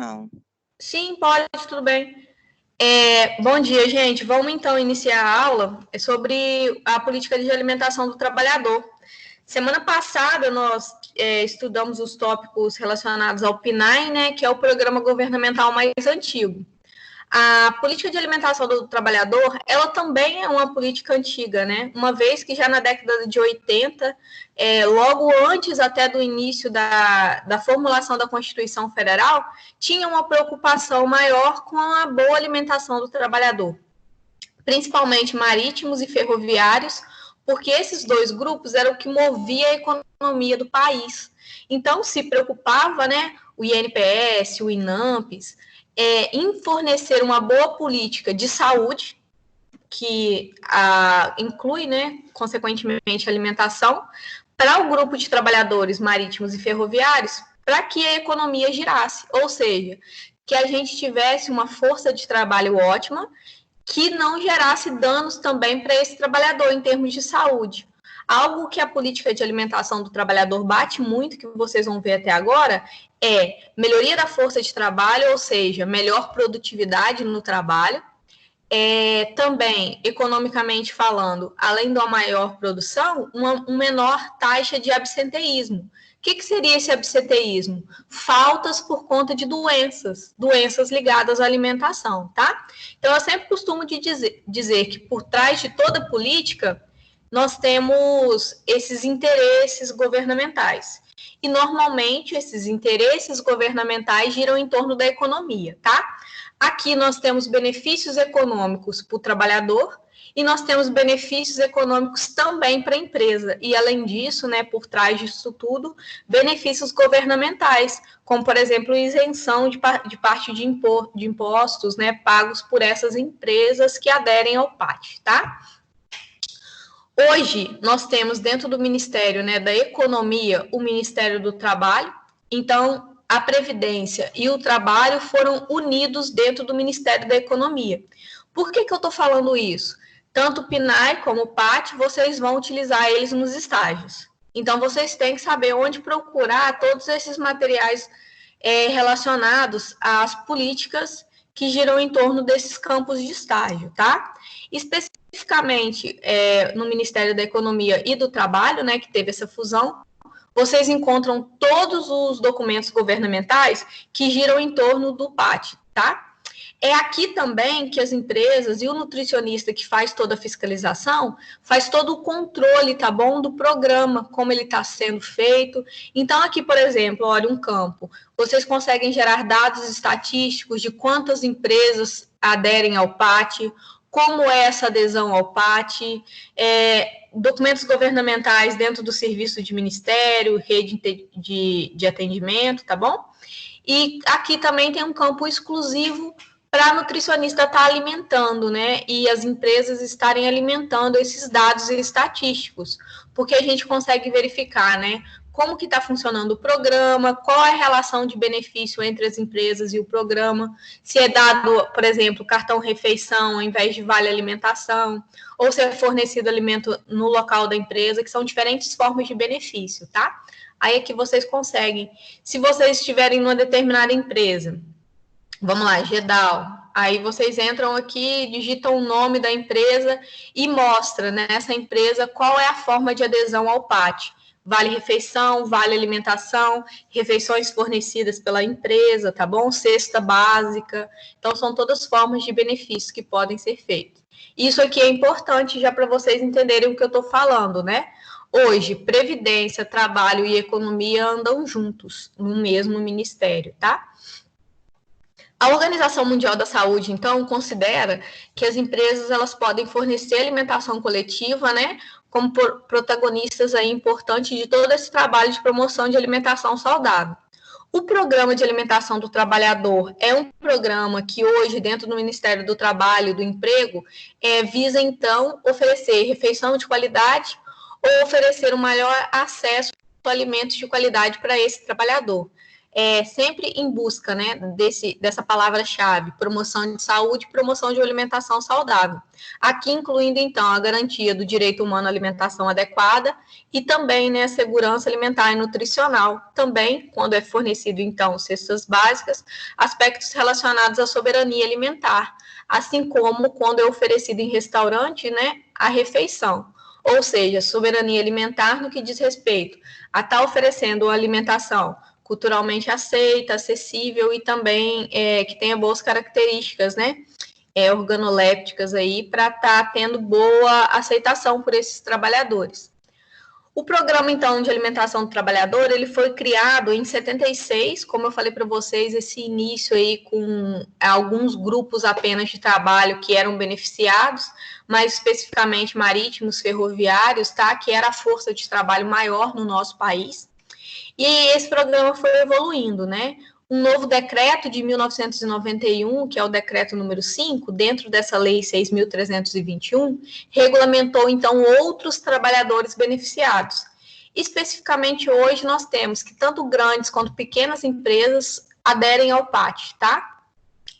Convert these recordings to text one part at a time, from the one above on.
não? Sim, pode, tudo bem. Bom dia, gente. Vamos então iniciar a aula sobre a política de alimentação do trabalhador. Semana passada nós estudamos os tópicos relacionados ao PNAE, né, que é o programa governamental mais antigo. A política de alimentação do trabalhador, ela também é uma política antiga, né? Uma vez que já na década de 80, logo antes até do início da formulação da Constituição Federal, tinha uma preocupação maior com a boa alimentação do trabalhador, principalmente marítimos e ferroviários, porque esses dois grupos eram o que movia a economia do país. Então, se preocupava, né, o INPS, o INAMPS, em fornecer uma boa política de saúde, que inclui, né, consequentemente, alimentação, para o grupo de trabalhadores marítimos e ferroviários, para que a economia girasse, ou seja, que a gente tivesse uma força de trabalho ótima, que não gerasse danos também para esse trabalhador em termos de saúde. Algo que a política de alimentação do trabalhador bate muito, que vocês vão ver até agora, é melhoria da força de trabalho, ou seja, melhor produtividade no trabalho. Também, economicamente falando, além da maior produção, uma menor taxa de absenteísmo. O que seria esse absenteísmo? Faltas por conta de doenças ligadas à alimentação, tá? Então, eu sempre costumo dizer que por trás de toda política, nós temos esses interesses governamentais. E, normalmente, esses interesses governamentais giram em torno da economia, tá? Aqui nós temos benefícios econômicos para o trabalhador e nós temos benefícios econômicos também para a empresa. E, além disso, né, por trás disso tudo, benefícios governamentais, como, por exemplo, isenção de parte de impostos, né, pagos por essas empresas que aderem ao PAT, tá? Hoje, nós temos dentro do Ministério, né, da Economia, o Ministério do Trabalho. Então, a Previdência e o Trabalho foram unidos dentro do Ministério da Economia. Por que eu estou falando isso? Tanto o PNAE como o PAT, vocês vão utilizar eles nos estágios. Então, vocês têm que saber onde procurar todos esses materiais relacionados às políticas que giram em torno desses campos de estágio, tá? Especificamente no Ministério da Economia e do Trabalho, né, que teve essa fusão, vocês encontram todos os documentos governamentais que giram em torno do PAT, tá? É aqui também que as empresas e o nutricionista que faz toda a fiscalização, faz todo o controle, tá bom, do programa, como ele está sendo feito. Então, aqui, por exemplo, olha, um campo, vocês conseguem gerar dados estatísticos de quantas empresas aderem ao PAT, como é essa adesão ao PAT, documentos governamentais dentro do serviço de ministério, rede de atendimento, tá bom? E aqui também tem um campo exclusivo para a nutricionista estar alimentando, né? E as empresas estarem alimentando esses dados estatísticos, porque a gente consegue verificar, né? Como que está funcionando o programa, qual é a relação de benefício entre as empresas e o programa, se é dado, por exemplo, cartão refeição ao invés de vale alimentação, ou se é fornecido alimento no local da empresa, que são diferentes formas de benefício, tá? Aí é que vocês conseguem. Se vocês estiverem numa determinada empresa, vamos lá, Gedal, aí vocês entram aqui, digitam o nome da empresa e mostra nessa empresa qual é a forma de adesão ao PAT. Vale refeição, vale alimentação, refeições fornecidas pela empresa, tá bom? Cesta básica. Então, são todas formas de benefícios que podem ser feitos. Isso aqui é importante já para vocês entenderem o que eu estou falando, né? Hoje, Previdência, Trabalho e Economia andam juntos no mesmo ministério, tá? A Organização Mundial da Saúde, então, considera que as empresas elas podem fornecer alimentação coletiva, né, como protagonistas aí importantes de todo esse trabalho de promoção de alimentação saudável. O Programa de Alimentação do Trabalhador é um programa que hoje, dentro do Ministério do Trabalho e do Emprego, visa, então, oferecer refeição de qualidade ou oferecer um maior acesso a alimentos de qualidade para esse trabalhador. sempre em busca, né, dessa palavra-chave, promoção de saúde e promoção de alimentação saudável. Aqui incluindo, então, a garantia do direito humano à alimentação adequada e também, né, a segurança alimentar e nutricional. Também, quando é fornecido, então, cestas básicas, aspectos relacionados à soberania alimentar, assim como quando é oferecido em restaurante, né, a refeição. Ou seja, soberania alimentar no que diz respeito a estar oferecendo uma alimentação culturalmente aceita, acessível e também que tenha boas características, né, organolépticas aí, para estar tendo boa aceitação por esses trabalhadores. O programa, então, de alimentação do trabalhador, ele foi criado em 76, como eu falei para vocês, esse início aí com alguns grupos apenas de trabalho que eram beneficiados, mais especificamente marítimos, ferroviários, tá? Que era a força de trabalho maior no nosso país. E esse programa foi evoluindo, né? Um novo decreto de 1991, que é o decreto número 5, dentro dessa lei 6.321, regulamentou, então, outros trabalhadores beneficiados. Especificamente hoje, nós temos que tanto grandes quanto pequenas empresas aderem ao PAT, tá?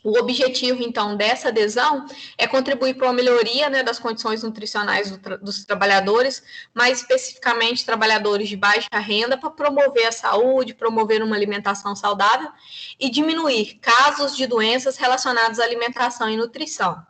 O objetivo, então, dessa adesão é contribuir para uma melhoria, né, das condições nutricionais dos trabalhadores, mais especificamente trabalhadores de baixa renda, para promover a saúde, promover uma alimentação saudável e diminuir casos de doenças relacionadas à alimentação e nutrição.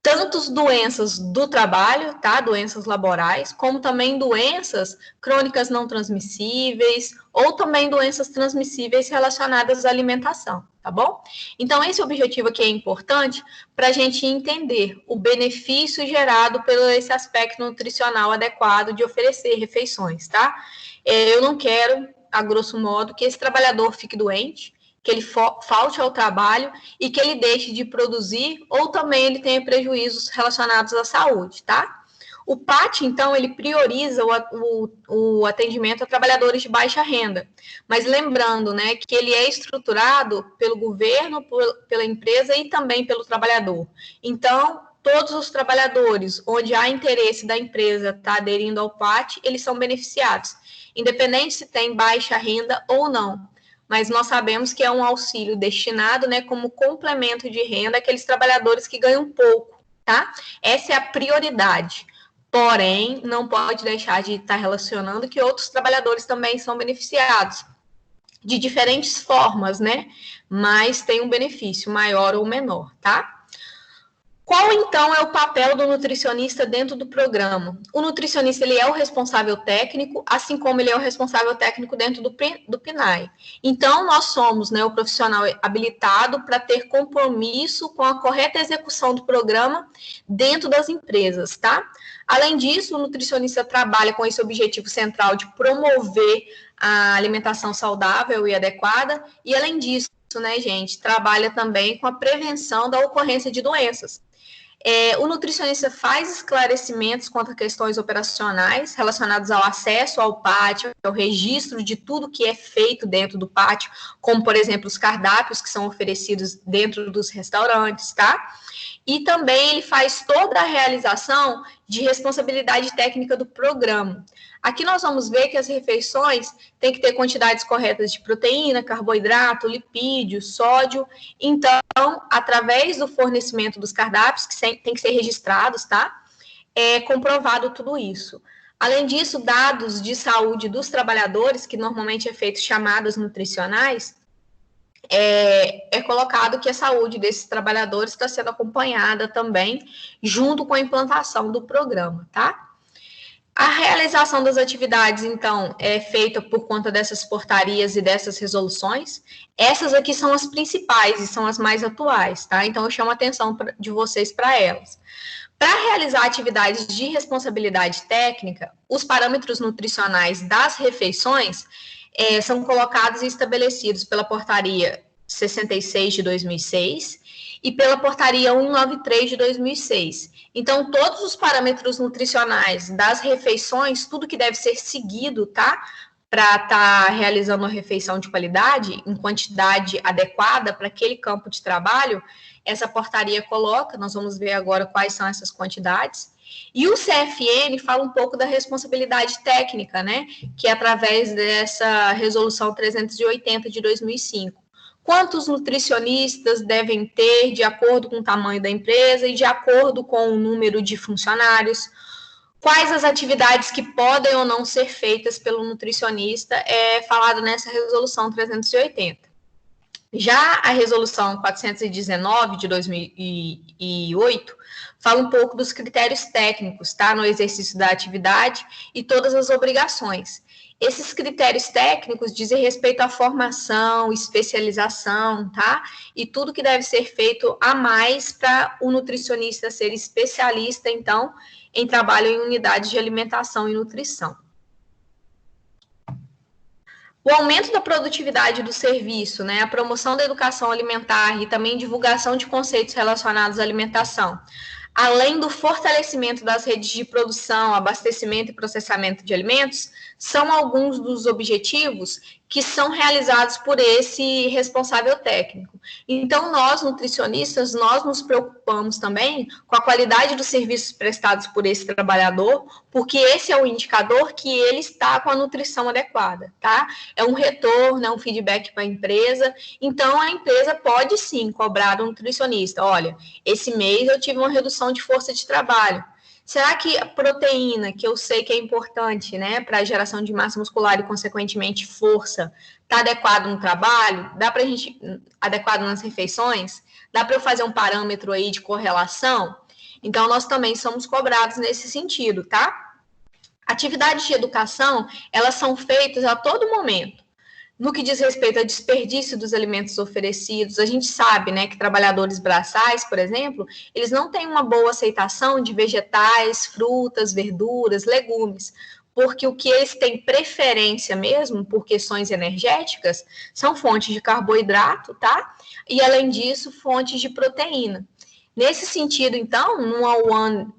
Tanto doenças do trabalho, tá? Doenças laborais, como também doenças crônicas não transmissíveis, ou também doenças transmissíveis relacionadas à alimentação, tá bom? Então, esse objetivo aqui é importante para a gente entender o benefício gerado pelo esse aspecto nutricional adequado de oferecer refeições, tá? Eu não quero, a grosso modo, que esse trabalhador fique doente, que ele falte ao trabalho e que ele deixe de produzir ou também ele tenha prejuízos relacionados à saúde, tá? O PAT, então, ele prioriza o atendimento a trabalhadores de baixa renda, mas lembrando, né, que ele é estruturado pelo governo, pela empresa e também pelo trabalhador. Então, todos os trabalhadores onde há interesse da empresa estar aderindo ao PAT, eles são beneficiados, independente se tem baixa renda ou não. Mas nós sabemos que é um auxílio destinado, né, como complemento de renda àqueles trabalhadores que ganham pouco, tá? Essa é a prioridade. Porém, não pode deixar de estar relacionando que outros trabalhadores também são beneficiados de diferentes formas, né? Mas tem um benefício maior ou menor, tá? Qual, então, é o papel do nutricionista dentro do programa? O nutricionista, ele é o responsável técnico, assim como ele é o responsável técnico dentro do PNAE. Então, nós somos, né, o profissional habilitado para ter compromisso com a correta execução do programa dentro das empresas, tá? Além disso, o nutricionista trabalha com esse objetivo central de promover a alimentação saudável e adequada, e além disso, né, gente, trabalha também com a prevenção da ocorrência de doenças. O nutricionista faz esclarecimentos quanto a questões operacionais relacionados ao acesso ao pátio, ao registro de tudo que é feito dentro do pátio, como, por exemplo, os cardápios que são oferecidos dentro dos restaurantes, tá? E também ele faz toda a realização de responsabilidade técnica do programa. Aqui nós vamos ver que as refeições têm que ter quantidades corretas de proteína, carboidrato, lipídio, sódio. Então, através do fornecimento dos cardápios, que tem que ser registrados, tá? É comprovado tudo isso. Além disso, dados de saúde dos trabalhadores, que normalmente é feito chamadas nutricionais, é colocado que a saúde desses trabalhadores está sendo acompanhada também, junto com a implantação do programa, tá? A realização das atividades, então, é feita por conta dessas portarias e dessas resoluções. Essas aqui são as principais e são as mais atuais, tá? Então, eu chamo a atenção de vocês para elas. Para realizar atividades de responsabilidade técnica, os parâmetros nutricionais das refeições são colocados e estabelecidos pela Portaria 66 de 2006 e pela Portaria 193 de 2006. Então, todos os parâmetros nutricionais das refeições, tudo que deve ser seguido, tá? Para estar realizando uma refeição de qualidade, em quantidade adequada para aquele campo de trabalho, essa portaria coloca, nós vamos ver agora quais são essas quantidades. E o CFN fala um pouco da responsabilidade técnica, né, que é através dessa resolução 380 de 2005. Quantos nutricionistas devem ter de acordo com o tamanho da empresa e de acordo com o número de funcionários? Quais as atividades que podem ou não ser feitas pelo nutricionista é falado nessa resolução 380. Já a resolução 419 de 2008 fala um pouco dos critérios técnicos, tá, no exercício da atividade e todas as obrigações. Esses critérios técnicos dizem respeito à formação, especialização, tá? E tudo que deve ser feito a mais para o nutricionista ser especialista, então, em trabalho em unidades de alimentação e nutrição. O aumento da produtividade do serviço, né, a promoção da educação alimentar e também divulgação de conceitos relacionados à alimentação, além do fortalecimento das redes de produção, abastecimento e processamento de alimentos, são alguns dos objetivos que são realizados por esse responsável técnico. Então, nós, nutricionistas, nós nos preocupamos também com a qualidade dos serviços prestados por esse trabalhador, porque esse é o indicador que ele está com a nutrição adequada, tá? É um retorno, é um feedback para a empresa. Então, a empresa pode, sim, cobrar do nutricionista. Olha, esse mês eu tive uma redução de força de trabalho. Será que a proteína, que eu sei que é importante, né, para a geração de massa muscular e, consequentemente, força, está adequado no trabalho? Dá para a gente, adequado nas refeições? Dá para eu fazer um parâmetro aí de correlação? Então, nós também somos cobrados nesse sentido, tá? Atividades de educação, elas são feitas a todo momento. No que diz respeito ao desperdício dos alimentos oferecidos, a gente sabe, né, que trabalhadores braçais, por exemplo, eles não têm uma boa aceitação de vegetais, frutas, verduras, legumes, porque o que eles têm preferência mesmo, por questões energéticas, são fontes de carboidrato, tá? E, além disso, fontes de proteína. Nesse sentido, então, numa one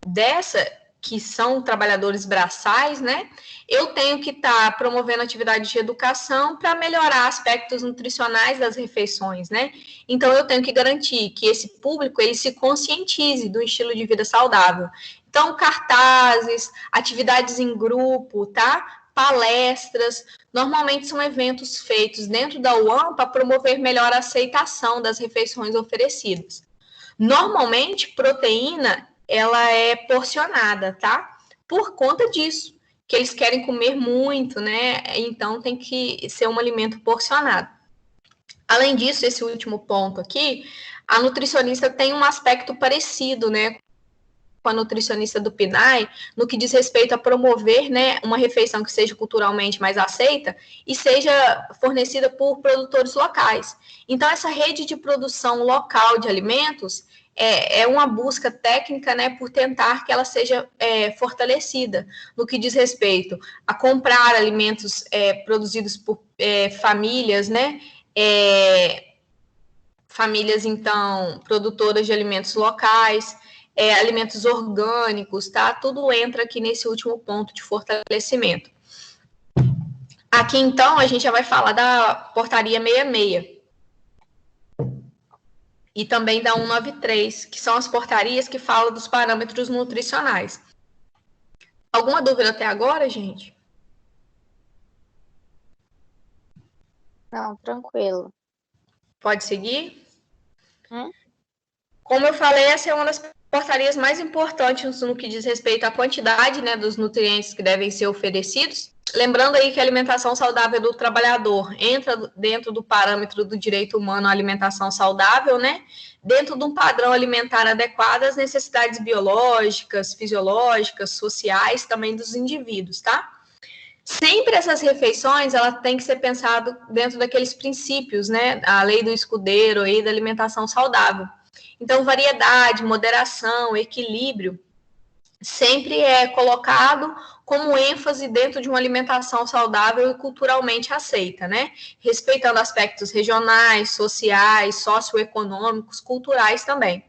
dessa, que são trabalhadores braçais, né? Eu tenho que estar promovendo atividades de educação para melhorar aspectos nutricionais das refeições, né? Então, eu tenho que garantir que esse público, ele se conscientize do estilo de vida saudável. Então, cartazes, atividades em grupo, tá? Palestras, normalmente são eventos feitos dentro da UAM para promover melhor a aceitação das refeições oferecidas. Normalmente, proteína, ela é porcionada, tá? Por conta disso, que eles querem comer muito, né? Então, tem que ser um alimento porcionado. Além disso, esse último ponto aqui, a nutricionista tem um aspecto parecido, né, com a nutricionista do PNAE, no que diz respeito a promover, né, uma refeição que seja culturalmente mais aceita e seja fornecida por produtores locais. Então, essa rede de produção local de alimentos é uma busca técnica, né, por tentar que ela seja fortalecida no que diz respeito a comprar alimentos produzidos por famílias, né, famílias, então, produtoras de alimentos locais, alimentos orgânicos, tá? Tudo entra aqui nesse último ponto de fortalecimento. Aqui, então, a gente já vai falar da portaria 66 e também da 193, que são as portarias que falam dos parâmetros nutricionais. Alguma dúvida até agora, gente? Não, tranquilo. Pode seguir? Como eu falei, essa é uma das portarias mais importantes no que diz respeito à quantidade, né, dos nutrientes que devem ser oferecidos. Lembrando aí que a alimentação saudável do trabalhador entra dentro do parâmetro do direito humano à alimentação saudável, né? Dentro de um padrão alimentar adequado às necessidades biológicas, fisiológicas, sociais também dos indivíduos, tá? Sempre essas refeições, ela tem que ser pensado dentro daqueles princípios, né? A lei do escudeiro aí da alimentação saudável. Então, variedade, moderação, equilíbrio, sempre é colocado como ênfase dentro de uma alimentação saudável e culturalmente aceita, né? Respeitando aspectos regionais, sociais, socioeconômicos, culturais também.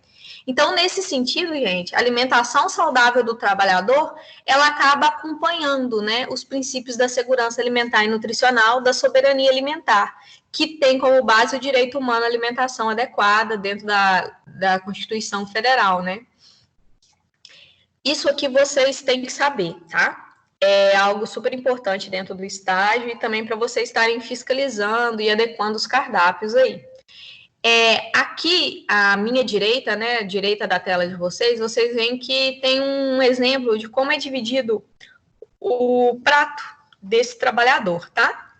Então, nesse sentido, gente, a alimentação saudável do trabalhador, ela acaba acompanhando, né, os princípios da segurança alimentar e nutricional, da soberania alimentar, que tem como base o direito humano à alimentação adequada dentro da Constituição Federal, né? Isso aqui vocês têm que saber, tá? É algo super importante dentro do estágio e também para vocês estarem fiscalizando e adequando os cardápios aí. Aqui, à minha direita, né, direita da tela de vocês, vocês veem que tem um exemplo de como é dividido o prato desse trabalhador, tá?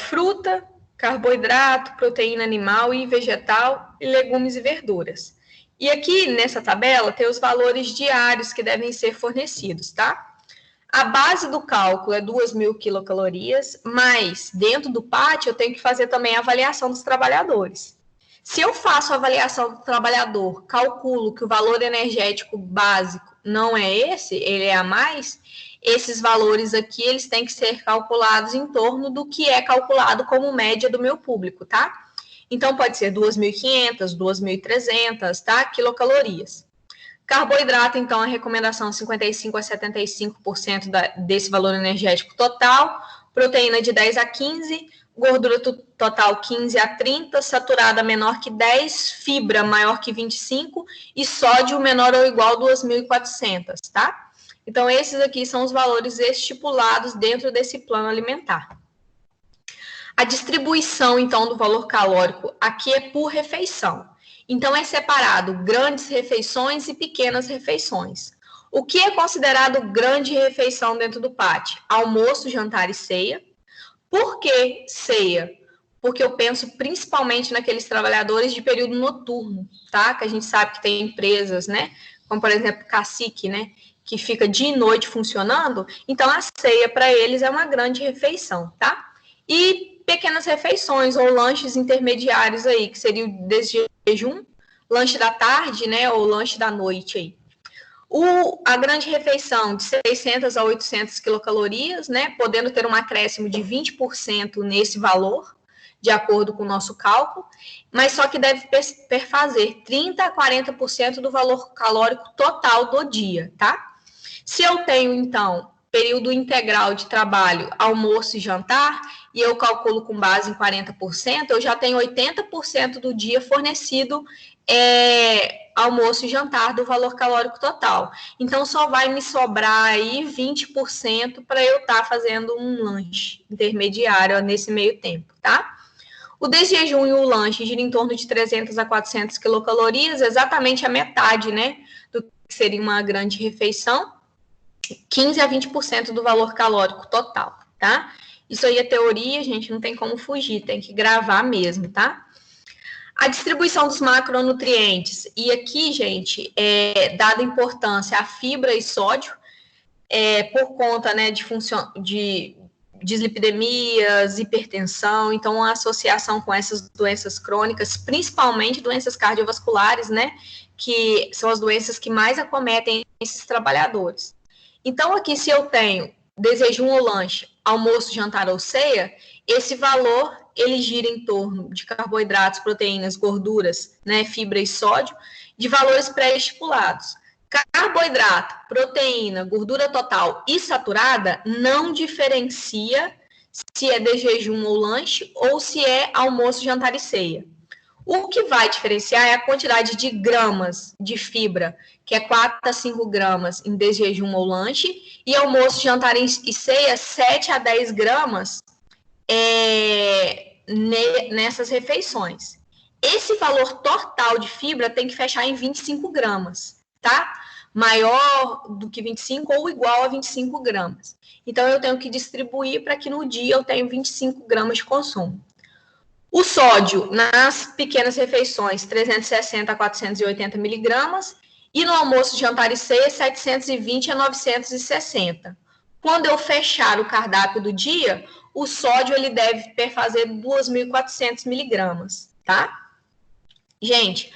Fruta, carboidrato, proteína animal e vegetal, e legumes e verduras. E aqui nessa tabela tem os valores diários que devem ser fornecidos, tá? A base do cálculo é 2.000 quilocalorias, mas dentro do PAT eu tenho que fazer também a avaliação dos trabalhadores. Se eu faço a avaliação do trabalhador, calculo que o valor energético básico não é esse, ele é a mais, esses valores aqui, eles têm que ser calculados em torno do que é calculado como média do meu público, tá? Então, pode ser 2.500, 2.300, tá? Quilocalorias. Carboidrato, então, a recomendação 55% a 75% desse valor energético total, proteína de 10 a 15, gordura total 15 a 30, saturada menor que 10, fibra maior que 25 e sódio menor ou igual a 2.400, tá? Então, esses aqui são os valores estipulados dentro desse plano alimentar. A distribuição, então, do valor calórico aqui é por refeição. Então, é separado grandes refeições e pequenas refeições. O que é considerado grande refeição dentro do PAT? Almoço, jantar e ceia. Por que ceia? Porque eu penso principalmente naqueles trabalhadores de período noturno, tá? Que a gente sabe que tem empresas, né? Como, por exemplo, Cacique, né? Que fica dia e noite funcionando. Então, a ceia para eles é uma grande refeição, tá? E pequenas refeições ou lanches intermediários aí, que seria o desjejum, lanche da tarde, né? Ou lanche da noite aí. A grande refeição de 600 a 800 quilocalorias, né, podendo ter um acréscimo de 20% nesse valor, de acordo com o nosso cálculo, mas só que deve perfazer 30% a 40% do valor calórico total do dia, tá? Se eu tenho, então, período integral de trabalho, almoço e jantar, e eu calculo com base em 40%, eu já tenho 80% do dia fornecido almoço e jantar do valor calórico total. Então, só vai me sobrar aí 20% para eu estar fazendo um lanche intermediário nesse meio tempo, tá? O desjejum e o lanche gira em torno de 300 a 400 quilocalorias, exatamente a metade, né, do que seria uma grande refeição, 15 a 20% do valor calórico total, tá? Isso aí é teoria, gente, não tem como fugir, tem que gravar mesmo, tá? A distribuição dos macronutrientes, e aqui, gente, dada importância a fibra e sódio, por conta, né, de dislipidemias, hipertensão, então a associação com essas doenças crônicas, principalmente doenças cardiovasculares, né, que são as doenças que mais acometem esses trabalhadores. Então, aqui, se eu tenho desjejum ou lanche, almoço, jantar ou ceia, esse valor, ele gira em torno de carboidratos, proteínas, gorduras, né, fibra e sódio, de valores pré-estipulados. Carboidrato, proteína, gordura total e saturada não diferencia se é desjejum ou lanche ou se é almoço, jantar e ceia. O que vai diferenciar é a quantidade de gramas de fibra, que é 4 a 5 gramas em desjejum ou lanche, e almoço, jantar e ceia, 7 a 10 gramas nessas refeições. Esse valor total de fibra tem que fechar em 25 gramas, tá? Maior do que 25 ou igual a 25 gramas. Então, eu tenho que distribuir para que no dia eu tenha 25 gramas de consumo. O sódio, nas pequenas refeições, 360 a 480 miligramas, e no almoço, jantar e ceia, 720 a 960. Quando eu fechar o cardápio do dia, o sódio ele deve perfazer 2.400 miligramas, tá? Gente,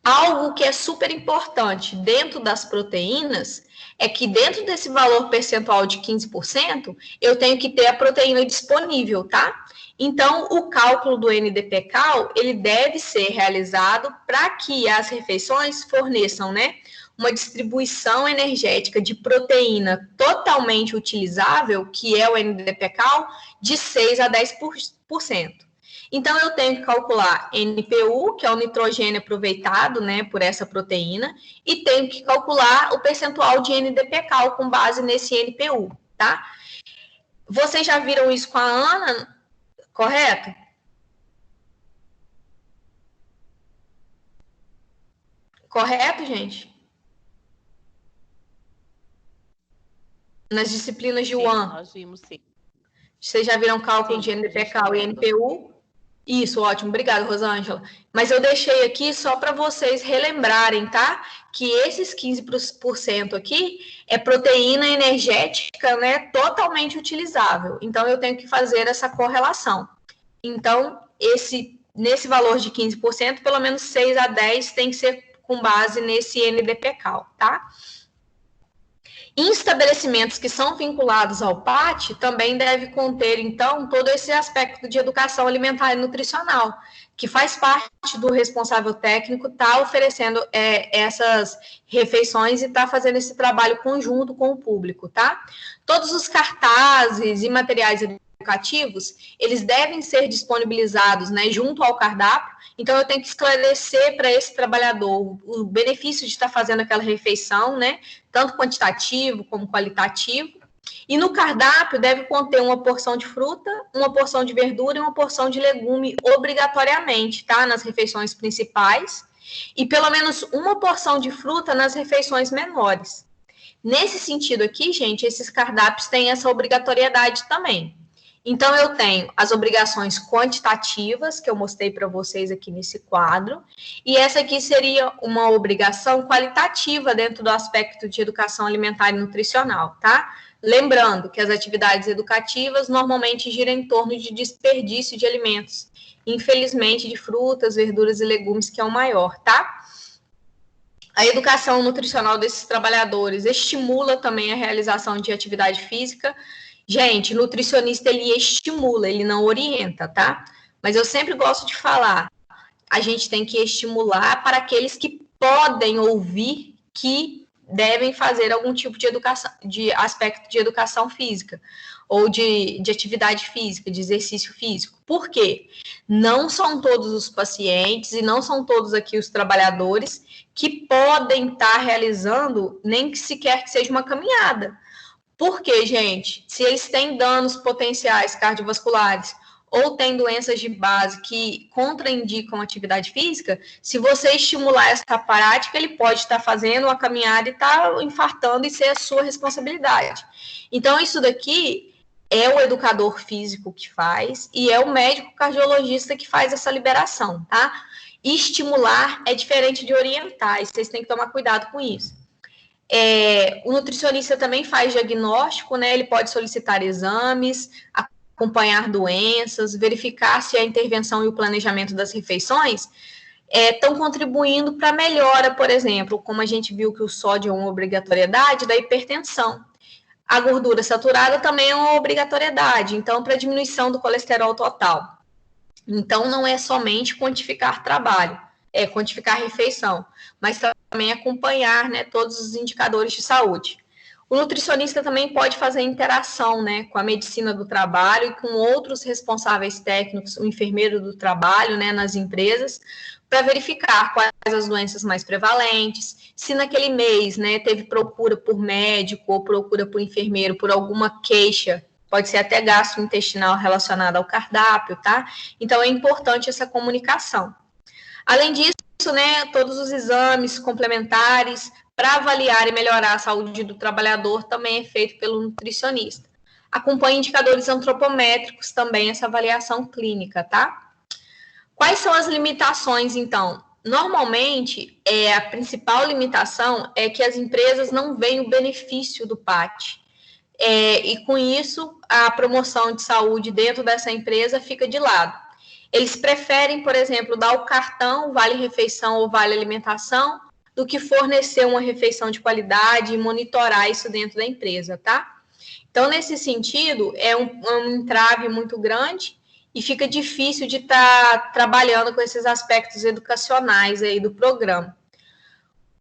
algo que é super importante dentro das proteínas é que dentro desse valor percentual de 15%, eu tenho que ter a proteína disponível, tá? Então, o cálculo do NDP-Cal, ele deve ser realizado para que as refeições forneçam, né, uma distribuição energética de proteína totalmente utilizável, que é o NDP-Cal, de 6 a 10%. Então, eu tenho que calcular NPU, que é o nitrogênio aproveitado, né, por essa proteína, e tenho que calcular o percentual de NDPcal com base nesse NPU, tá? Vocês já viram isso com a Ana, correto? Correto, gente? Nas disciplinas de UAN. Nós vimos, sim. Vocês já viram cálculo de NDPcal e NPU? Isso, ótimo. Obrigada, Rosângela. Mas eu deixei aqui só para vocês relembrarem, tá? Que esses 15% aqui é proteína energética, né? Totalmente utilizável. Então, eu tenho que fazer essa correlação. Então, nesse valor de 15%, pelo menos 6 a 10 tem que ser com base nesse NDPcal, tá? Em estabelecimentos que são vinculados ao PAT, também deve conter, então, todo esse aspecto de educação alimentar e nutricional, que faz parte do responsável técnico estar oferecendo essas refeições e estar fazendo esse trabalho conjunto com o público, tá? Todos os cartazes e materiais educativos, eles devem ser disponibilizados, né, junto ao cardápio. Então, eu tenho que esclarecer para esse trabalhador o benefício de estar fazendo aquela refeição, né, tanto quantitativo como qualitativo. E no cardápio deve conter uma porção de fruta, uma porção de verdura e uma porção de legume obrigatoriamente, tá, nas refeições principais, e pelo menos uma porção de fruta nas refeições menores. Nesse sentido aqui, gente, esses cardápios têm essa obrigatoriedade também. Então, eu tenho as obrigações quantitativas, que eu mostrei para vocês aqui nesse quadro, e essa aqui seria uma obrigação qualitativa dentro do aspecto de educação alimentar e nutricional, tá? Lembrando que as atividades educativas normalmente giram em torno de desperdício de alimentos, infelizmente de frutas, verduras e legumes, que é o maior, tá? A educação nutricional desses trabalhadores estimula também a realização de atividade física. Gente, nutricionista, ele estimula, ele não orienta, tá? Mas eu sempre gosto de falar, a gente tem que estimular para aqueles que podem ouvir que devem fazer algum tipo de educação, de aspecto de educação física, ou de atividade física, de exercício físico. Por quê? Não são todos os pacientes e não são todos aqui os trabalhadores que podem estar realizando, nem que sequer que seja uma caminhada. Por quê, gente? Se eles têm danos potenciais cardiovasculares ou têm doenças de base que contraindicam atividade física, se você estimular essa prática, ele pode estar fazendo uma caminhada e estar infartando e ser a sua responsabilidade. Então, isso daqui é o educador físico que faz e é o médico cardiologista que faz essa liberação, tá? Estimular é diferente de orientar, e vocês têm que tomar cuidado com isso. O nutricionista também faz diagnóstico, né? Ele pode solicitar exames, acompanhar doenças, verificar se a intervenção e o planejamento das refeições estão contribuindo para a melhora, por exemplo, como a gente viu que o sódio é uma obrigatoriedade, da hipertensão. A gordura saturada também é uma obrigatoriedade, então, para diminuição do colesterol total. Então, não é somente quantificar trabalho, é quantificar a refeição, mas também acompanhar, né, todos os indicadores de saúde. O nutricionista também pode fazer interação, né, com a medicina do trabalho e com outros responsáveis técnicos, o enfermeiro do trabalho, né, nas empresas, para verificar quais as doenças mais prevalentes, se naquele mês, né, teve procura por médico ou procura por enfermeiro por alguma queixa, pode ser até gastrointestinal relacionada ao cardápio, tá? Então, é importante essa comunicação. Além disso, né, todos os exames complementares para avaliar e melhorar a saúde do trabalhador também é feito pelo nutricionista. Acompanha indicadores antropométricos também, essa avaliação clínica, tá? Quais são as limitações, então? Normalmente, a principal limitação é que as empresas não veem o benefício do PAT. E com isso, a promoção de saúde dentro dessa empresa fica de lado. Eles preferem, por exemplo, dar o cartão vale-refeição ou vale-alimentação do que fornecer uma refeição de qualidade e monitorar isso dentro da empresa, tá? Então, nesse sentido, é um entrave muito grande e fica difícil de estar trabalhando com esses aspectos educacionais aí do programa.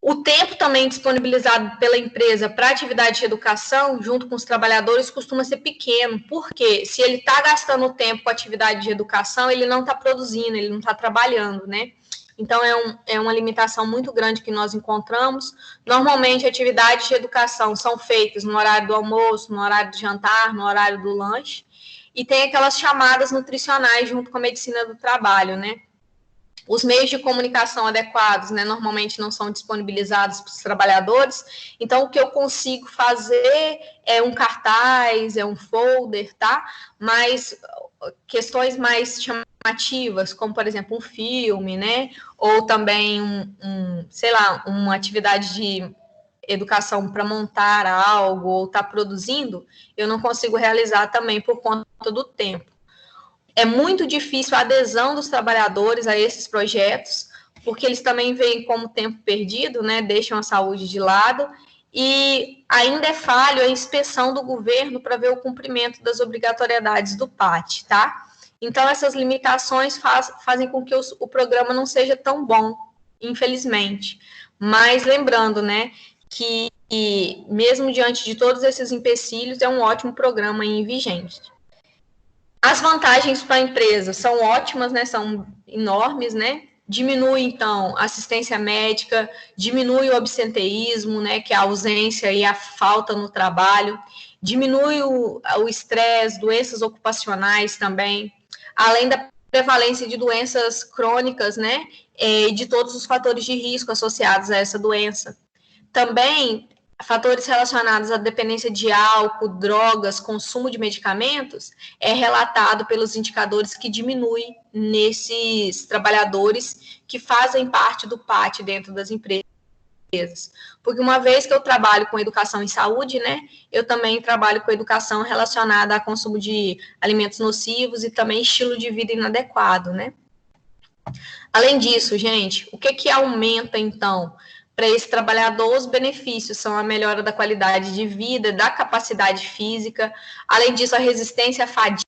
O tempo também disponibilizado pela empresa para atividade de educação, junto com os trabalhadores, costuma ser pequeno, porque se ele está gastando tempo com atividade de educação, ele não está produzindo, ele não está trabalhando, né? Então, é uma limitação muito grande que nós encontramos. Normalmente, atividades de educação são feitas no horário do almoço, no horário do jantar, no horário do lanche, e tem aquelas chamadas nutricionais junto com a medicina do trabalho, né? Os meios de comunicação adequados, né, normalmente não são disponibilizados para os trabalhadores, então o que eu consigo fazer é um cartaz, é um folder, tá? Mas questões mais chamativas, como, por exemplo, um filme, né? Ou também sei lá, uma atividade de educação para montar algo ou estar produzindo, eu não consigo realizar também por conta do tempo. É muito difícil a adesão dos trabalhadores a esses projetos, porque eles também veem como tempo perdido, né? Deixam a saúde de lado, e ainda é falho a inspeção do governo para ver o cumprimento das obrigatoriedades do PAT, tá? Então, essas limitações fazem com que o programa não seja tão bom, infelizmente. Mas lembrando, né, que mesmo diante de todos esses empecilhos, é um ótimo programa aí vigente. As vantagens para a empresa são ótimas, né? São enormes, né? Diminui, então, a assistência médica, diminui o absenteísmo, né? Que é a ausência e a falta no trabalho, diminui o estresse, doenças ocupacionais também, além da prevalência de doenças crônicas, né? E de todos os fatores de risco associados a essa doença. Também fatores relacionados à dependência de álcool, drogas, consumo de medicamentos, é relatado pelos indicadores que diminuem nesses trabalhadores que fazem parte do PAT dentro das empresas. Porque uma vez que eu trabalho com educação em saúde, né, eu também trabalho com educação relacionada a consumo de alimentos nocivos e também estilo de vida inadequado, né. Além disso, gente, o que aumenta, então, para esse trabalhador? Os benefícios são a melhora da qualidade de vida, da capacidade física, além disso, a resistência à fadiga,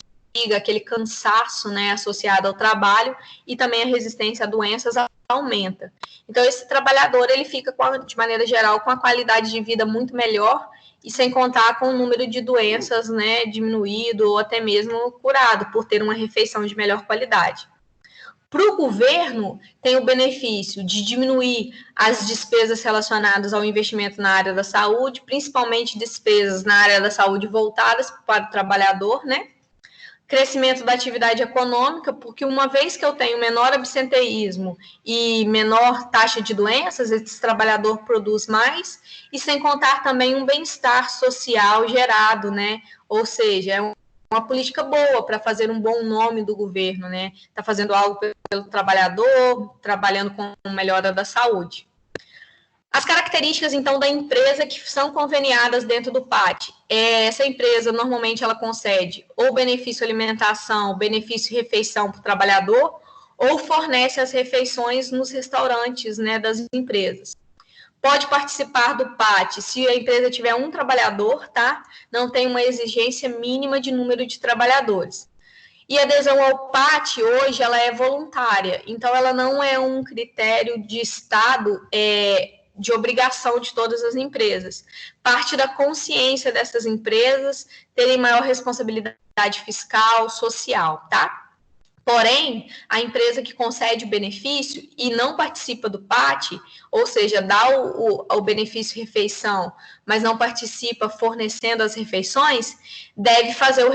aquele cansaço, né, associado ao trabalho, e também a resistência a doenças aumenta. Então, esse trabalhador, ele fica, de maneira geral, com a qualidade de vida muito melhor, e sem contar com o número de doenças, né, diminuído ou até mesmo curado, por ter uma refeição de melhor qualidade. Para o governo, tem o benefício de diminuir as despesas relacionadas ao investimento na área da saúde, principalmente despesas na área da saúde voltadas para o trabalhador, né? Crescimento da atividade econômica, porque uma vez que eu tenho menor absenteísmo e menor taxa de doenças, esse trabalhador produz mais, e sem contar também um bem-estar social gerado, né? Ou seja, é uma política boa para fazer um bom nome do governo, né? Está fazendo algo pelo trabalhador, trabalhando com melhora da saúde. As características, então, da empresa que são conveniadas dentro do PAT. Essa empresa, normalmente, ela concede ou benefício alimentação, benefício refeição para o trabalhador, ou fornece as refeições nos restaurantes, né, das empresas. Pode participar do PAT se a empresa tiver um trabalhador, tá? Não tem uma exigência mínima de número de trabalhadores. E a adesão ao PAT, hoje, ela é voluntária. Então, ela não é um critério de Estado de obrigação de todas as empresas. Parte da consciência dessas empresas terem maior responsabilidade fiscal, social, tá? Porém, a empresa que concede o benefício e não participa do PAT, ou seja, dá o benefício refeição, mas não participa fornecendo as refeições, deve fazer o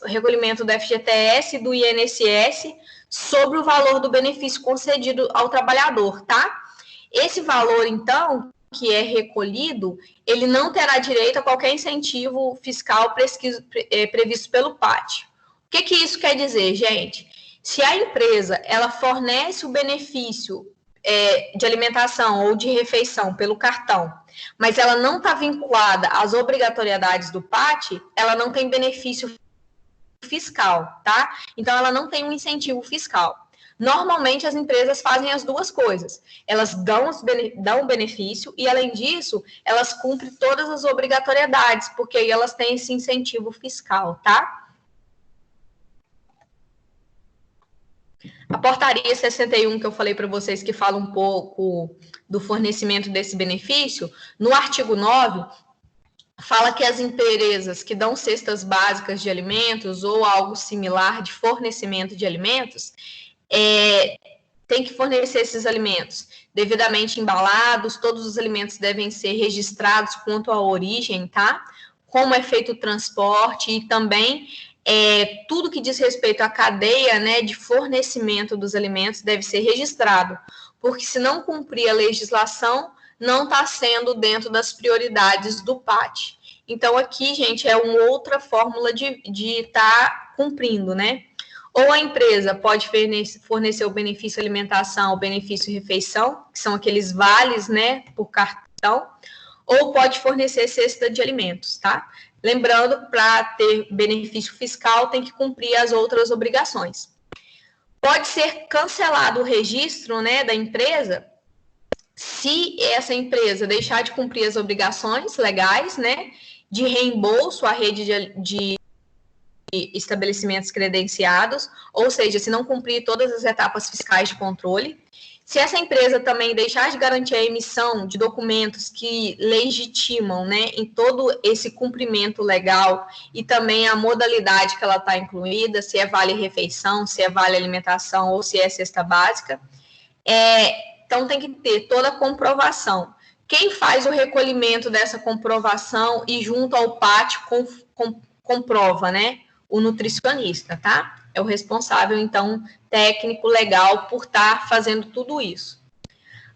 recolhimento do FGTS e do INSS sobre o valor do benefício concedido ao trabalhador, tá? Esse valor, então, que é recolhido, ele não terá direito a qualquer incentivo fiscal previsto pelo PAT. O que isso quer dizer, gente? Se a empresa ela fornece o benefício de alimentação ou de refeição pelo cartão, mas ela não está vinculada às obrigatoriedades do PAT, ela não tem benefício fiscal, tá? Então, ela não tem um incentivo fiscal. Normalmente, as empresas fazem as duas coisas. Elas dão o benefício e, além disso, elas cumprem todas as obrigatoriedades, porque aí elas têm esse incentivo fiscal, tá? A portaria 61, que eu falei para vocês, que fala um pouco do fornecimento desse benefício, no artigo 9, fala que as empresas que dão cestas básicas de alimentos ou algo similar de fornecimento de alimentos, tem que fornecer esses alimentos devidamente embalados, todos os alimentos devem ser registrados quanto à origem, tá? Como é feito o transporte e também tudo que diz respeito à cadeia, né, de fornecimento dos alimentos deve ser registrado, porque se não cumprir a legislação, não está sendo dentro das prioridades do PAT. Então, aqui, gente, é uma outra fórmula de estar cumprindo, né? Ou a empresa pode fornecer o benefício alimentação, o benefício refeição, que são aqueles vales, né, por cartão, ou pode fornecer cesta de alimentos, tá? Lembrando, para ter benefício fiscal, tem que cumprir as outras obrigações. Pode ser cancelado o registro, né, da empresa se essa empresa deixar de cumprir as obrigações legais, né, de reembolso à rede de estabelecimentos credenciados, ou seja, se não cumprir todas as etapas fiscais de controle. Se essa empresa também deixar de garantir a emissão de documentos que legitimam, né, em todo esse cumprimento legal e também a modalidade que ela está incluída, se é vale-refeição, se é vale-alimentação ou se é cesta básica, então tem que ter toda a comprovação. Quem faz o recolhimento dessa comprovação e junto ao PAT comprova, né? O nutricionista, tá? É o responsável, então, técnico, legal, por estar fazendo tudo isso.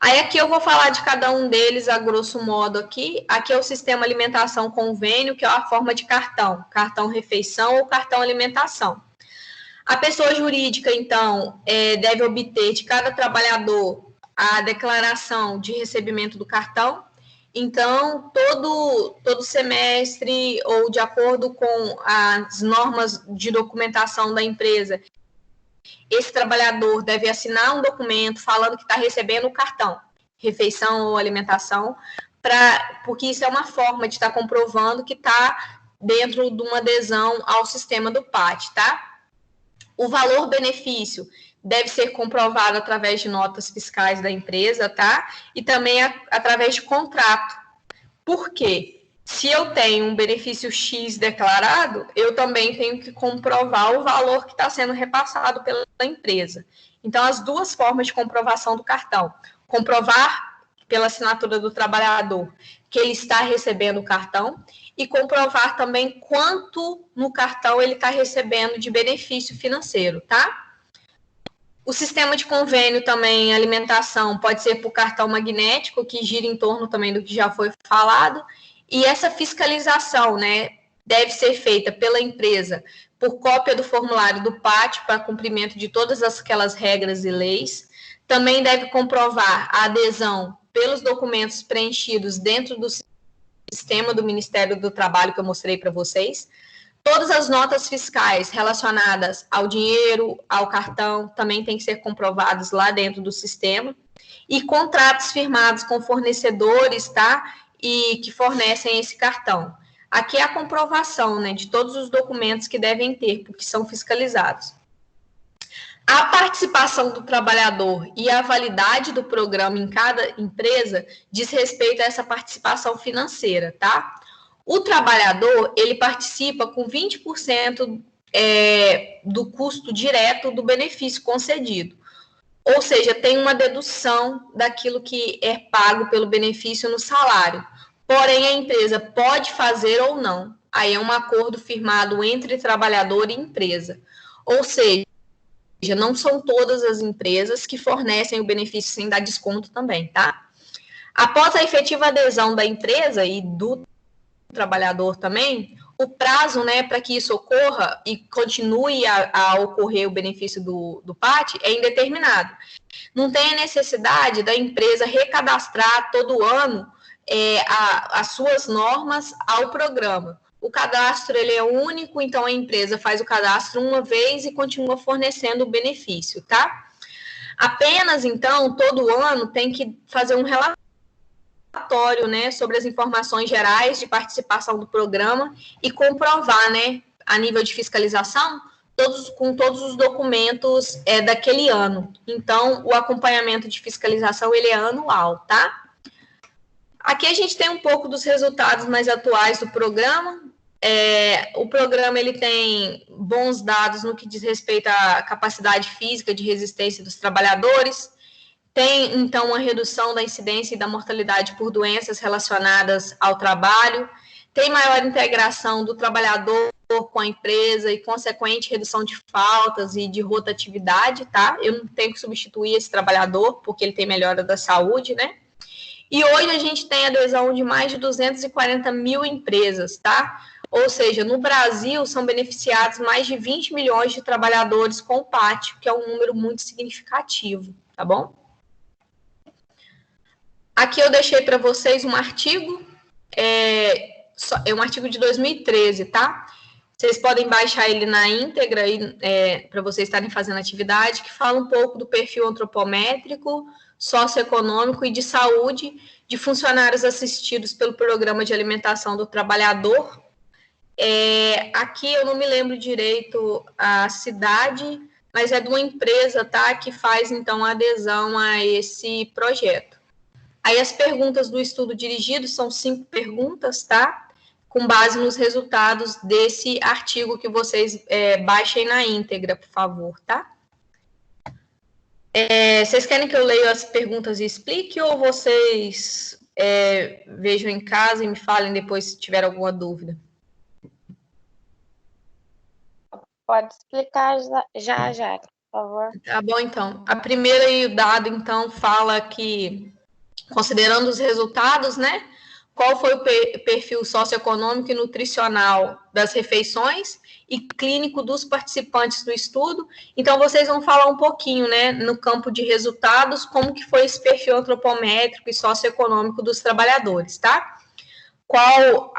Aí aqui eu vou falar de cada um deles, a grosso modo aqui. Aqui é o sistema alimentação convênio, que é a forma de cartão. Cartão refeição ou cartão alimentação. A pessoa jurídica, então, deve obter de cada trabalhador a declaração de recebimento do cartão. Então, todo semestre ou de acordo com as normas de documentação da empresa, esse trabalhador deve assinar um documento falando que está recebendo o cartão, refeição ou alimentação, porque isso é uma forma de estar comprovando que está dentro de uma adesão ao sistema do PAT, tá? O valor benefício deve ser comprovado através de notas fiscais da empresa, tá? E também através de contrato. Por quê? Se eu tenho um benefício X declarado, eu também tenho que comprovar o valor que está sendo repassado pela empresa. Então, as duas formas de comprovação do cartão. Comprovar pela assinatura do trabalhador que ele está recebendo o cartão e comprovar também quanto no cartão ele está recebendo de benefício financeiro, tá? O sistema de convênio também, alimentação, pode ser por cartão magnético, que gira em torno também do que já foi falado, e essa fiscalização, né, deve ser feita pela empresa por cópia do formulário do PAT para cumprimento de todas aquelas regras e leis. Também deve comprovar a adesão pelos documentos preenchidos dentro do sistema do Ministério do Trabalho que eu mostrei para vocês. Todas as notas fiscais relacionadas ao dinheiro, ao cartão, também têm que ser comprovadas lá dentro do sistema. E contratos firmados com fornecedores, tá? E que fornecem esse cartão. Aqui é a comprovação, né, de todos os documentos que devem ter, porque são fiscalizados. A participação do trabalhador e a validade do programa em cada empresa diz respeito a essa participação financeira, tá? O trabalhador, ele participa com 20% do custo direto do benefício concedido. Ou seja, tem uma dedução daquilo que é pago pelo benefício no salário. Porém, a empresa pode fazer ou não. Aí é um acordo firmado entre trabalhador e empresa. Ou seja, não são todas as empresas que fornecem o benefício sem dar desconto também, tá? Após a efetiva adesão da empresa e do trabalhador também, o prazo, né, para que isso ocorra e continue a ocorrer o benefício do PAT é indeterminado. Não tem a necessidade da empresa recadastrar todo ano as suas normas ao programa. O cadastro ele é único, então a empresa faz o cadastro uma vez e continua fornecendo o benefício, tá? Apenas, então, todo ano tem que fazer um relatório, né, sobre as informações gerais de participação do programa e comprovar, né, a nível de fiscalização, com todos os documentos daquele ano. Então, o acompanhamento de fiscalização, ele é anual, tá? Aqui a gente tem um pouco dos resultados mais atuais do programa. O programa ele tem bons dados no que diz respeito à capacidade física de resistência dos trabalhadores, tem, então, uma redução da incidência e da mortalidade por doenças relacionadas ao trabalho, tem maior integração do trabalhador com a empresa e consequente redução de faltas e de rotatividade, tá? Eu não tenho que substituir esse trabalhador, porque ele tem melhora da saúde, né? E hoje a gente tem adesão de mais de 240 mil empresas, tá? Ou seja, no Brasil são beneficiados mais de 20 milhões de trabalhadores com o PAT, que é um número muito significativo, tá bom? Aqui eu deixei para vocês um artigo, é um artigo de 2013, tá? Vocês podem baixar ele na íntegra para vocês estarem fazendo atividade, que fala um pouco do perfil antropométrico, socioeconômico e de saúde de funcionários assistidos pelo Programa de Alimentação do Trabalhador. Aqui eu não me lembro direito a cidade, mas é de uma empresa, tá? Que faz, então, a adesão a esse projeto. Aí as perguntas do estudo dirigido são 5 perguntas, tá? Com base nos resultados desse artigo que vocês baixem na íntegra, por favor, tá? Vocês querem que eu leia as perguntas e explique, ou vocês vejam em casa e me falem depois se tiver alguma dúvida? Pode explicar já, por favor. Tá bom, então. A primeira aí, o dado, então, fala que, considerando os resultados, né? Qual foi o perfil socioeconômico e nutricional das refeições e clínico dos participantes do estudo? Então, vocês vão falar um pouquinho, né, no campo de resultados, como que foi esse perfil antropométrico e socioeconômico dos trabalhadores, tá? Qual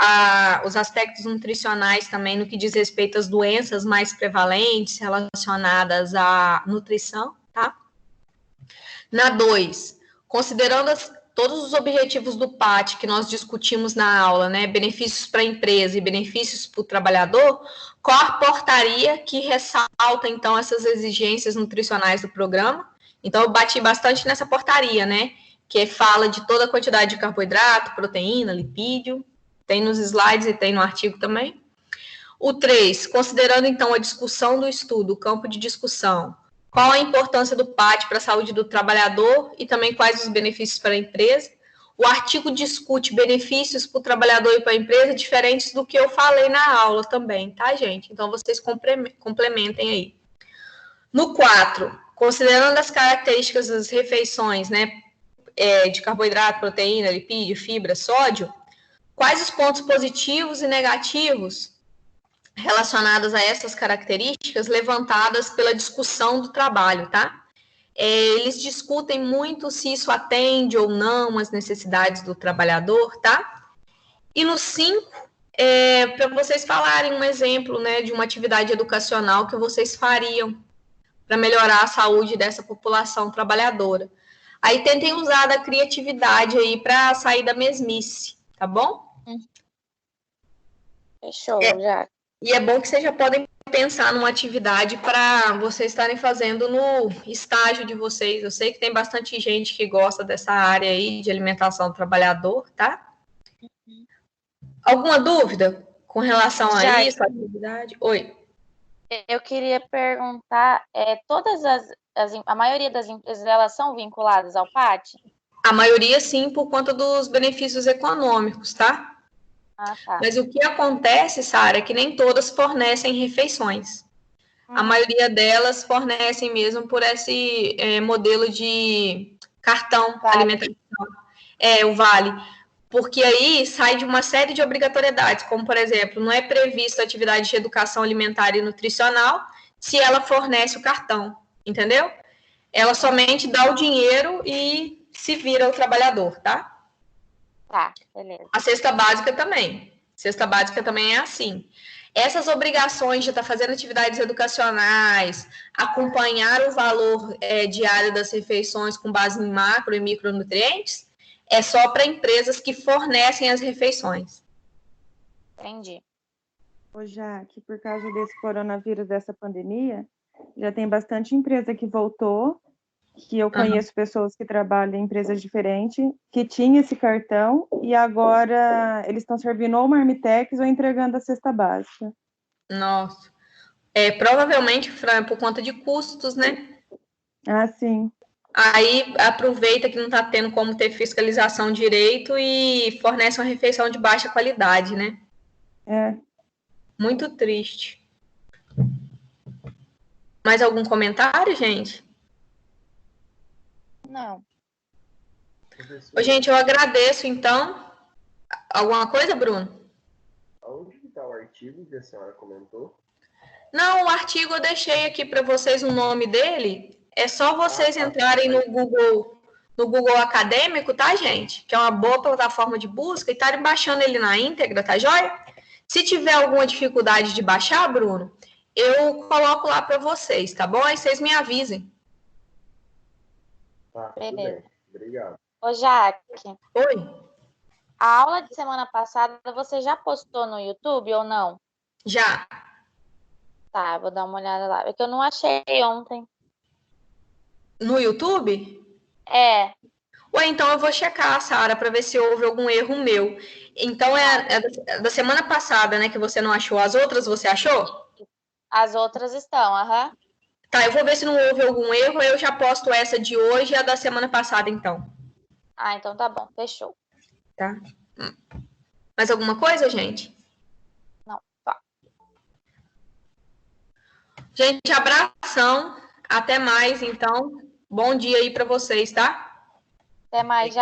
os aspectos nutricionais também no que diz respeito às doenças mais prevalentes relacionadas à nutrição, tá? Na 2, considerando todos os objetivos do PAT que nós discutimos na aula, né, benefícios para a empresa e benefícios para o trabalhador, qual a portaria que ressalta, então, essas exigências nutricionais do programa? Então, eu bati bastante nessa portaria, né, que fala de toda a quantidade de carboidrato, proteína, lipídio, tem nos slides e tem no artigo também. O 3, considerando, então, a discussão do estudo, o campo de discussão, qual a importância do PAT para a saúde do trabalhador e também quais os benefícios para a empresa. O artigo discute benefícios para o trabalhador e para a empresa diferentes do que eu falei na aula também, tá, gente? Então, vocês complementem aí. No 4, considerando as características das refeições, né, de carboidrato, proteína, lipídio, fibra, sódio, quais os pontos positivos e negativos relacionadas a essas características levantadas pela discussão do trabalho, tá? Eles discutem muito se isso atende ou não às necessidades do trabalhador, tá? E no 5, para vocês falarem um exemplo, né, de uma atividade educacional que vocês fariam para melhorar a saúde dessa população trabalhadora. Aí tentem usar da criatividade aí para sair da mesmice, tá bom? Fechou, já. E é bom que vocês já podem pensar numa atividade para vocês estarem fazendo no estágio de vocês. Eu sei que tem bastante gente que gosta dessa área aí de alimentação do trabalhador, tá? Alguma dúvida com relação a isso, a atividade? Oi. Eu queria perguntar, a maioria das empresas, elas são vinculadas ao PAT? A maioria, sim, por conta dos benefícios econômicos, tá? Ah, tá. Mas o que acontece, Sara, é que nem todas fornecem refeições. A maioria delas fornecem mesmo por esse modelo de cartão alimentação. O Vale. Porque aí sai de uma série de obrigatoriedades, como, por exemplo, não é previsto atividade de educação alimentar e nutricional se ela fornece o cartão, entendeu? Ela somente dá o dinheiro e se vira ao trabalhador, tá? Tá, beleza. A cesta básica também. Cesta básica também é assim. Essas obrigações de estar fazendo atividades educacionais, acompanhar o valor diário das refeições com base em macro e micronutrientes, é só para empresas que fornecem as refeições. Entendi. Ô, Jaque, por causa desse coronavírus, dessa pandemia, já tem bastante empresa que voltou, que eu conheço pessoas que trabalham em empresas diferentes, que tinha esse cartão e agora eles estão servindo ou marmitex ou entregando a cesta básica. Nossa. Provavelmente, Fran, por conta de custos, né? Ah, sim. Aí aproveita que não está tendo como ter fiscalização direito e fornece uma refeição de baixa qualidade, né? É. Muito triste. Mais algum comentário, gente? Não. Ô, gente, eu agradeço, então. Alguma coisa, Bruno? Onde está o artigo que a senhora comentou? Não, o artigo eu deixei aqui para vocês o nome dele. É só vocês entrarem no Google Acadêmico, tá, gente? Que é uma boa plataforma de busca e estarem baixando ele na íntegra, tá joia? Se tiver alguma dificuldade de baixar, Bruno, eu coloco lá para vocês, tá bom? Aí vocês me avisem. Tá, tudo Beleza. bem. Obrigado. Ô, Jaque, Oi? a aula de semana passada você já postou no YouTube ou não? Já. Tá, vou dar uma olhada lá. É que eu não achei ontem. No YouTube? É, Ué, então eu vou checar, Sara, para ver se houve algum erro meu. Então é da semana passada, né, que você não achou. As outras você achou? as outras estão, aham. Tá, eu vou ver se não houve algum erro, aí eu já posto essa de hoje e a da semana passada, então. Ah, então tá bom, fechou. Tá? Mais alguma coisa, gente? Não, tá. Gente, abração. Até mais, então. Bom dia aí para vocês, tá? Até mais,